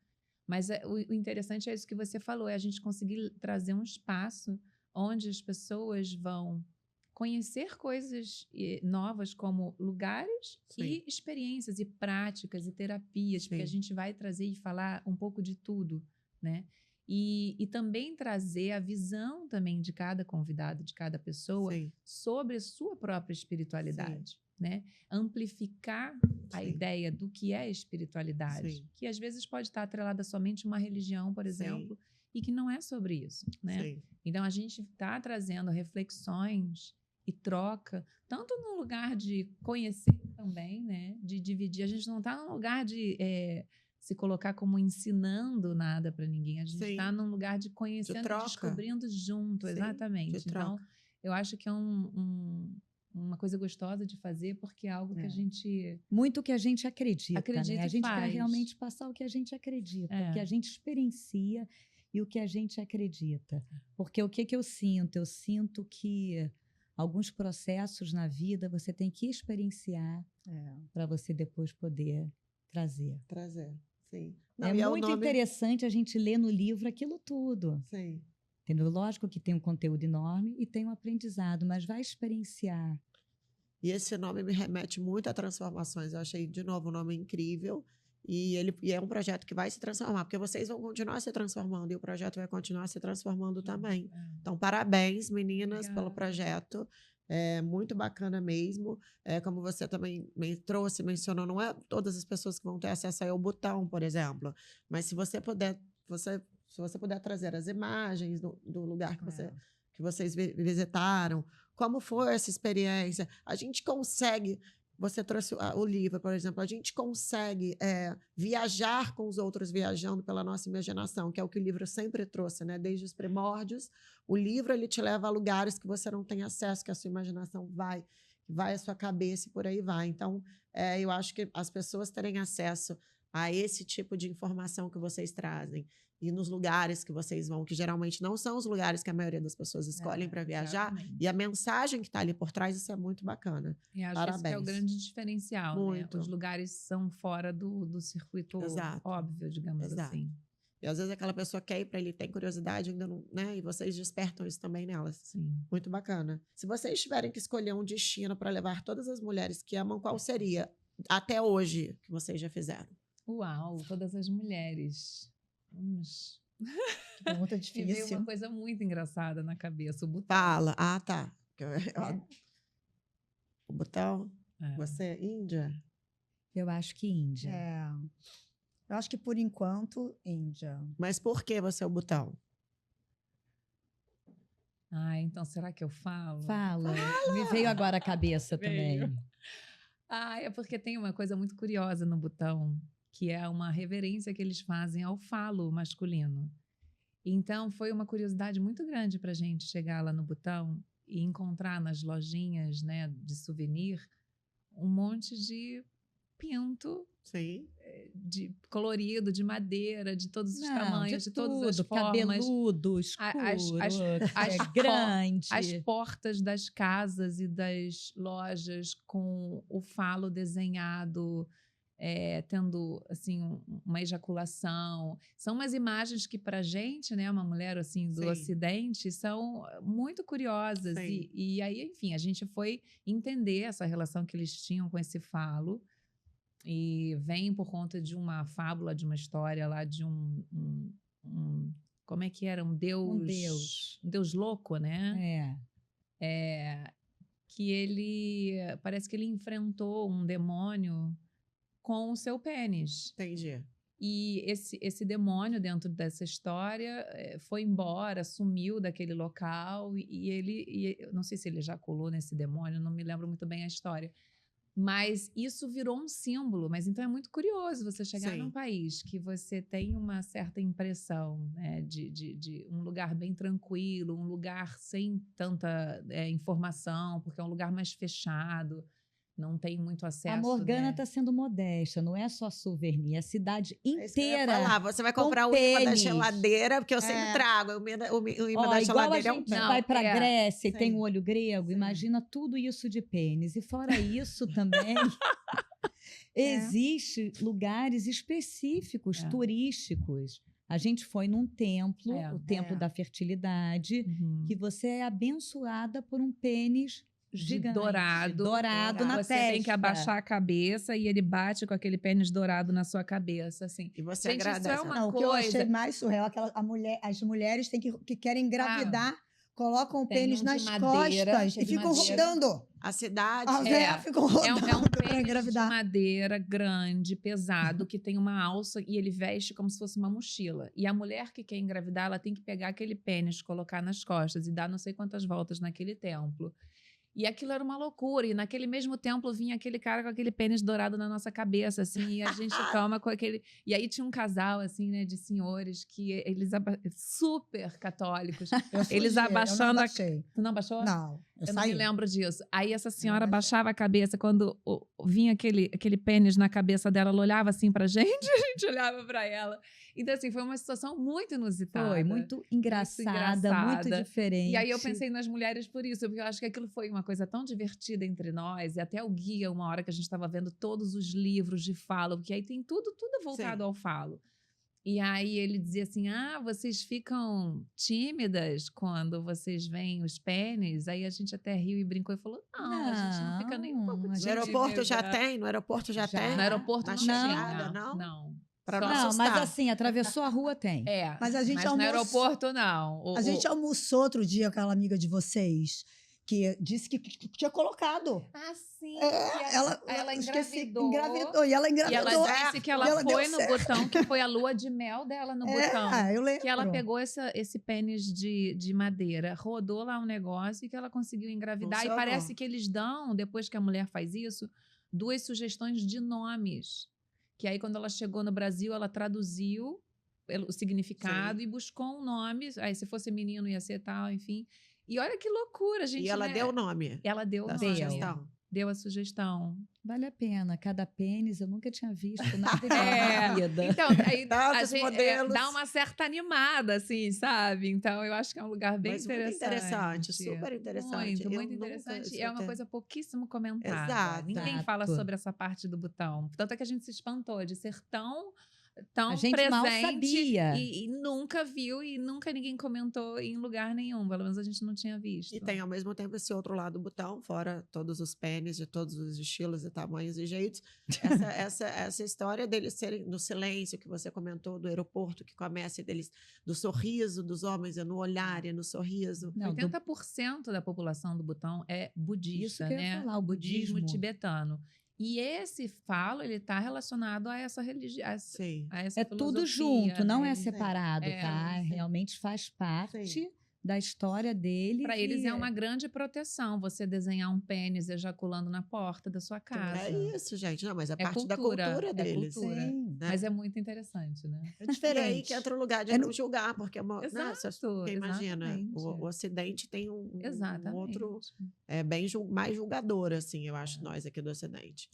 Mas o interessante é isso que você falou, é a gente conseguir trazer um espaço onde as pessoas vão conhecer coisas novas, como lugares e experiências, e práticas, e terapias, porque a gente vai trazer e falar um pouco de tudo, né? E também trazer a visão também de cada convidado, de cada pessoa, sobre a sua própria espiritualidade, né? Amplificar a ideia do que é espiritualidade, que às vezes pode estar atrelada somente a uma religião, por exemplo, e que não é sobre isso, né? Então, a gente está trazendo reflexões e troca, tanto no lugar de conhecer também, né? De dividir. A gente não está num lugar de se colocar como ensinando nada para ninguém. A gente está num lugar de conhecendo e descobrindo junto, exatamente. Então, eu acho que é uma coisa gostosa de fazer, porque é algo que a gente... Muito que a gente acredita, né? A gente faz. quer realmente passar o que a gente acredita, o que a gente experiencia e o que a gente acredita. Porque o que eu sinto? Eu sinto que alguns processos na vida você tem que experienciar para você depois poder trazer. Sim. Não, é muito interessante a gente ler no livro aquilo tudo. Sim. Entendeu? Lógico que tem um conteúdo enorme e tem um aprendizado, mas vai experienciar. E esse nome me remete muito a transformações. Eu achei, de novo, um nome incrível. E é um projeto que vai se transformar, porque vocês vão continuar se transformando e o projeto vai continuar se transformando também. Então, parabéns, meninas, pelo projeto. É muito bacana mesmo. Como você também mencionou, não é todas as pessoas que vão ter acesso ao botão, por exemplo. Mas se você puder, se você puder trazer as imagens do lugar que vocês visitaram, como foi essa experiência? A gente consegue... Você trouxe o livro, por exemplo, a gente consegue viajar com os outros viajando pela nossa imaginação, que é o que o livro sempre trouxe, né? Desde os primórdios. O livro ele te leva a lugares que você não tem acesso, que a sua imaginação vai à sua cabeça e por aí vai. Então, eu acho que as pessoas terem acesso a esse tipo de informação que vocês trazem e nos lugares que vocês vão, que geralmente não são os lugares que a maioria das pessoas escolhem para viajar, e a mensagem que está ali por trás, isso é muito bacana. E acho Parabéns. que esse é o grande diferencial, muito. Né? Os lugares são fora do circuito óbvio, digamos assim. E às vezes aquela pessoa quer ir para ele, tem curiosidade, ainda não, né? E vocês despertam isso também nelas. Sim. Muito bacana. Se vocês tiverem que escolher um destino para levar todas as mulheres que amam, qual seria até hoje que vocês já fizeram? Uau, todas as mulheres. Vamos. Que pergunta difícil. Me veio uma coisa muito engraçada na cabeça, o Butão. Fala. Ah, tá. O Butão? Você, Índia? Eu acho que Índia. Eu acho que, por enquanto, Índia. Mas por que você é o Butão? Então será que eu falo? Fala. Me veio agora a cabeça também. É porque tem uma coisa muito curiosa no Butão, que é uma reverência que eles fazem ao falo masculino. Então, foi uma curiosidade muito grande para a gente chegar lá no Butão e encontrar nas lojinhas, né, de souvenir um monte de pinto de colorido, de madeira, de todos os tamanhos, de todas as formas. Cabeludo, escuro, grande. As portas das casas e das lojas com o falo desenhado, tendo assim uma ejaculação. São umas imagens que para a gente, né, uma mulher assim do Ocidente, são muito curiosas. E aí, enfim, a gente foi entender essa relação que eles tinham com esse falo. E vem por conta de uma fábula, de uma história lá de como é que era? Um deus louco, né? Que ele... Parece que ele enfrentou um demônio com o seu pênis. Entendi. E esse demônio, dentro dessa história, foi embora, sumiu daquele local. E ele... não sei se ele ejaculou nesse demônio, não me lembro muito bem a história. Mas isso virou um símbolo. Mas então é muito curioso você chegar num país que você tem uma certa impressão, né, de um lugar bem tranquilo, um lugar sem tanta informação, porque é um lugar mais fechado, não tem muito acesso. A Morgana está sendo modesta, não é só souvenir, é a cidade inteira. Você vai comprar o imã da geladeira, porque eu sempre trago. O imã da geladeira é um pênis. Vai para a Grécia e tem o olho grego, imagina tudo isso de pênis. E fora isso também, existe lugares específicos, turísticos. A gente foi num templo, o Templo da Fertilidade, que você é abençoada por um pênis gigante, dourado na você testa. Tem que abaixar a cabeça e ele bate com aquele pênis dourado na sua cabeça, assim. E você agradece. Isso é uma coisa... O que eu achei mais surreal, as mulheres que querem engravidar, colocam o pênis nas costas e ficam rodando. A cidade. Ficam rodando. É um pênis de madeira grande, pesado, que tem uma alça e ele veste como se fosse uma mochila. E a mulher que quer engravidar, ela tem que pegar aquele pênis, colocar nas costas e dar não sei quantas voltas naquele templo. E aquilo era uma loucura. E naquele mesmo templo vinha aquele cara com aquele pênis dourado na nossa cabeça, assim, e a gente toma com aquele... E aí tinha um casal, assim, né, de senhores que eles... super católicos. Eles abaixando... Tu não abaixou? Não. Eu não me lembro disso. Aí essa senhora abaixava a cabeça, quando vinha aquele pênis na cabeça dela, ela olhava assim pra gente, a gente olhava pra ela. Então, assim, foi uma situação muito inusitada. Foi, muito engraçada, muito diferente. E aí eu pensei nas mulheres por isso, porque eu acho que aquilo foi uma coisa tão divertida entre nós, e até o guia, uma hora que a gente estava vendo todos os livros de falo, porque aí tem tudo voltado ao falo. E aí ele dizia assim, vocês ficam tímidas quando vocês veem os pênis? Aí a gente até riu e brincou e falou, não, a gente não fica nem um pouco tímida. No aeroporto já tem? No aeroporto já tem? No aeroporto não tinha. Não. Não, mas assim, atravessou a rua tem. Mas no aeroporto não. A gente almoçou outro dia com aquela amiga de vocês, que disse que tinha colocado. Sim. Ela engravidou. E ela engravidou. E ela disse que ela foi no botão, que foi a lua de mel dela no botão. Eu lembro. Que ela pegou esse pênis de madeira, rodou lá um negócio e que ela conseguiu engravidar. Funcionou. E parece que eles dão, depois que a mulher faz isso, 2 sugestões de nomes. Que aí, quando ela chegou no Brasil, ela traduziu o significado e buscou um nome. Aí, se fosse menino, ia ser tal, enfim. E olha que loucura, gente. E ela deu o nome. Ela deu o nome. Sugestão. Deu a sugestão. Vale a pena. Cada pênis, eu nunca tinha visto nada na vida. Então, aí a gente dá uma certa animada, assim, sabe? Então, eu acho que é um lugar bem interessante. Muito interessante, super interessante. Muito interessante. É uma coisa pouquíssimo comentada. Exato. Ninguém fala sobre essa parte do botão. Tanto é que a gente se espantou de ser tão a gente presente mal sabia. E nunca viu e nunca ninguém comentou em lugar nenhum. Pelo menos a gente não tinha visto. E tem, ao mesmo tempo, esse outro lado do botão, fora todos os pênis de todos os estilos e tamanhos e jeitos. Essa história deles serem no silêncio que você comentou, do aeroporto, que começa deles, do sorriso dos homens, no olhar e no sorriso. 80% da população do botão é budista, isso que né? Eu ia falar, o budismo tibetano. E esse falo, ele está relacionado a essa religião, Sim. a essa filosofia, tudo junto, não é separado, tá? Sim. Realmente faz parte da história dele. Para eles é uma grande proteção você desenhar um pênis ejaculando na porta da sua casa. É isso, gente. Não, mas é parte da cultura deles. Cultura. Sim, né? Mas é muito interessante, né? É diferente. E aí que entra o lugar de não julgar, porque é uma... Exato, Você imagina, o Ocidente tem um outro... mais julgador, assim, eu acho, nós aqui do Ocidente.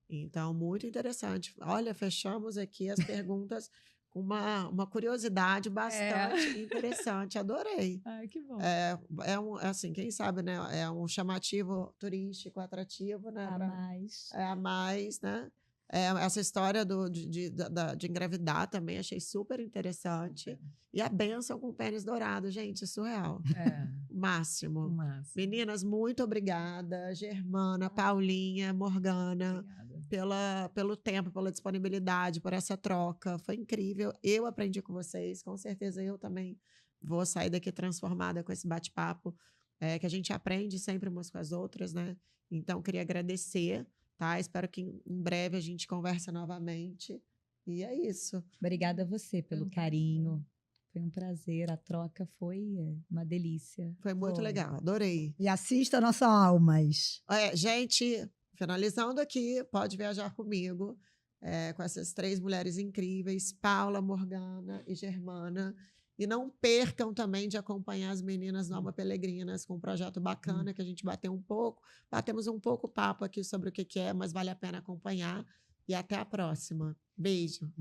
Então, muito interessante. Olha, fechamos aqui as perguntas... Uma curiosidade bastante interessante, adorei. Ai, que bom. Assim, quem sabe, né? É um chamativo turístico, atrativo, né? A mais, né? Essa história de engravidar também achei super interessante. E a bênção com o pênis dourado, gente, surreal. Máximo. Meninas, muito obrigada. Germana, Paulinha, Morgana. Pelo tempo, pela disponibilidade, por essa troca. Foi incrível. Eu aprendi com vocês. Com certeza eu também vou sair daqui transformada com esse bate-papo. Que a gente aprende sempre umas com as outras, né? Então, queria agradecer, tá? Espero que em breve a gente converse novamente. E é isso. Obrigada a você pelo carinho. Foi um prazer. A troca foi uma delícia. Foi muito legal. Adorei. E assista Nossa Almas. Gente... finalizando aqui, pode viajar comigo, com essas 3 mulheres incríveis, Paula, Morgana e Germana. E não percam também de acompanhar as meninas do Alma Pelegrinas, com um projeto bacana que a gente batemos um pouco papo aqui sobre o que é, mas vale a pena acompanhar. E até a próxima. Beijo.